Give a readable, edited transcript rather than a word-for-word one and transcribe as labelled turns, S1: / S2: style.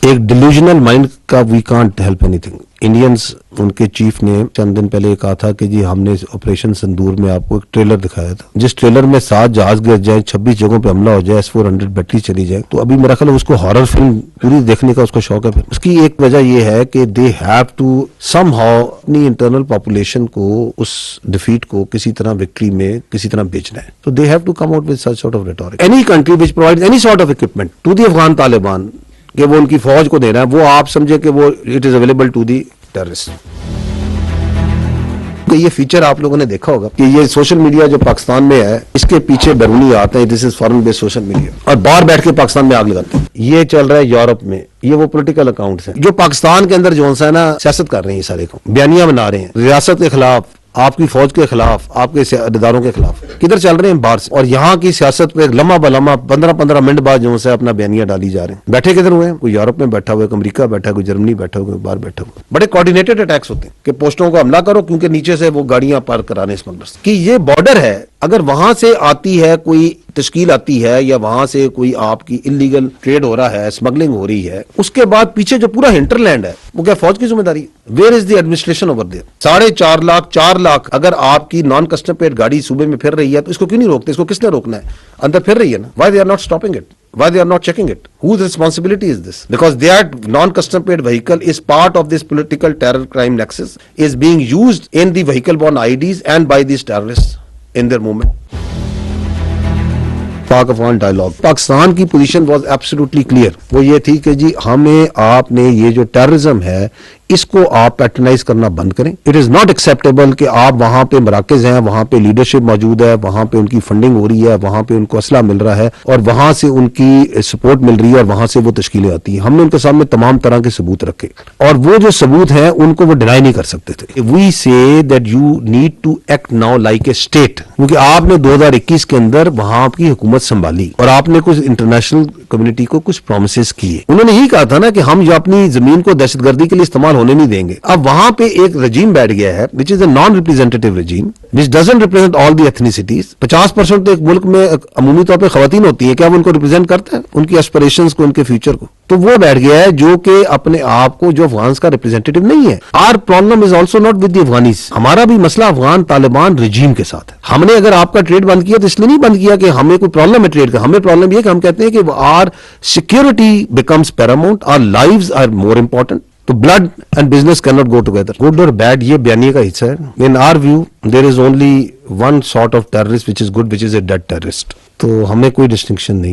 S1: एक delusional mind का we can't help anything. Indians, उनके चीफ ने चंद दिन पहले कहा था कि जी हमने ऑपरेशन सिंदूर में आपको एक ट्रेलर दिखाया था, जिस ट्रेलर में 7 जहाज गिर जाए, 26 जगहों पे हमला हो जाए, S-400 बैटरी चली जाए। तो अभी मेरा ख्याल है उसको हॉरर फिल्म पूरी देखने का उसको शौक है। फिर उसकी एक वजह यह है कि दे हैव टू समहाउ अपनी इंटरनल पॉपुलेशन को उस डिफीट को किसी तरह विक्ट्री में किसी तरह बेचना है। तो they have to come out with such sort of rhetoric. Any country which provides any sort of equipment to the Afghan Taliban कि वो उनकी फौज को दे रहा है, वो आप समझे कि वो it is available to the terrorist. ये फीचर आप लोगों ने देखा होगा कि ये सोशल मीडिया जो पाकिस्तान में है, इसके पीछे बैरूनी आते हैं, this is foreign based social media, और बाहर बैठ के पाकिस्तान में आग लगाते हैं। ये चल रहा है यूरोप में, ये वो पॉलिटिकल अकाउंट्स हैं जो पाकिस्तान के अंदर जो है ना सियासत कर रहे हैं, सारे को बयानियां बना रहे हैं रियासत के खिलाफ, आपकी फौज के खिलाफ, आपके इदारों के खिलाफ। किधर चल रहे हैं? बाहर से। और यहाँ की सियासत पे लम्हा बलम्हा 15-15 मिनट बाद जो है अपना बयानियां डाली जा रहे हैं। बैठे किधर हुए हैं? कोई यूरोप में बैठा हुआ है, कोई अमेरिका बैठा है, कोई जर्मनी बैठा हुआ है, बाहर बैठा हुआ है। बड़े कोऑर्डिनेटेड अटैक्स होते हैं कि पोस्टों को हमला करो, क्योंकि नीचे से वो गाड़ियां पार कराने स्मगलर्स कि ये बॉर्डर है। अगर वहां से आती है कोई तश्कील आती है, या वहां से कोई आपकी इलीगल ट्रेड हो रहा है, स्मगलिंग हो रही है, उसके बाद पीछे जो पूरा हिंटरलैंड है वो क्या फौज की जिम्मेदारी है? Where is the administration over there? 4.5 lakh अगर आपकी नॉन कस्टम पेड गाड़ी सूबे में फिर रही है, तो इसको क्यों नहीं रोकते? इसको किसने रोकना है? अंदर फिर रही है ना। Why they are not stopping it? Why they are not checking it? Whose responsibility is this? Because their non-custom paid vehicle is part of this political terror crime nexus, is being used in the vehicle-borne IDs and by these terrorists in their movement. पाक Afghan dialogue, Pakistan की position was absolutely clear. वो ये थी कि जी हमें, आपने ये जो टेररिज्म है इसको आप पैटर्नाइज करना बंद करें। इट इज नॉट एक्सेप्टेबल कि आप वहां पे मराकज हैं, वहां पे लीडरशिप मौजूद है, वहां पे उनकी फंडिंग हो रही है, वहां पे उनको असला मिल रहा है, और वहां से उनकी सपोर्ट मिल रही है, और वहां से वो तश्कीलें आती हैं। हमने उनके सामने तमाम तरह के सबूत रखे, और वो जो सबूत हैं उनको वो डिनाई नहीं कर सकते थे। We say that you need to act now like a state, क्योंकि आपने 2021 के अंदर वहां की हुकूमत संभाली और आपने कुछ इंटरनेशनल कम्युनिटी को कुछ प्रोमिस किए। उन्होंने यही कहा था ना कि हम जो अपनी जमीन को दहशतगर्दी के लिए इस्तेमाल होने नहीं देंगे। अब वहां पे एक रजीम बैठ गया है which is a non representative regime, which doesn't represent all the ethnicities. 50% तो एक मुल्क में अमूमी तौर पर खवातीन होती है, क्या वो उनको रिप्रेजेंट करता है, उनकी एस्पिरेशंस को, उनके फ्यूचर को? तो वो बैठ गया है जो कि अपने आप को जो अफगान का रिप्रेजेंटेटिव नहीं है। Our problem is also not with the Afghanis. हमारा भी मसला अफगान तालिबान रजीम के साथ है। हमने अगर आपका ट्रेड बंद किया तो इसलिए नहीं बंद किया कि हमें कोई प्रॉब्लम है ट्रेड का। हमें प्रॉब्लम यह कि हम कहते हैं कि our security becomes paramount, our lives are more important. तो blood and business can not go together. Good और बैड ये बयानी का हिस्सा है। In our view there is only one sort of terrorist which is good, which is a dead terrorist. तो हमें कोई डिस्टिंक्शन नहीं है।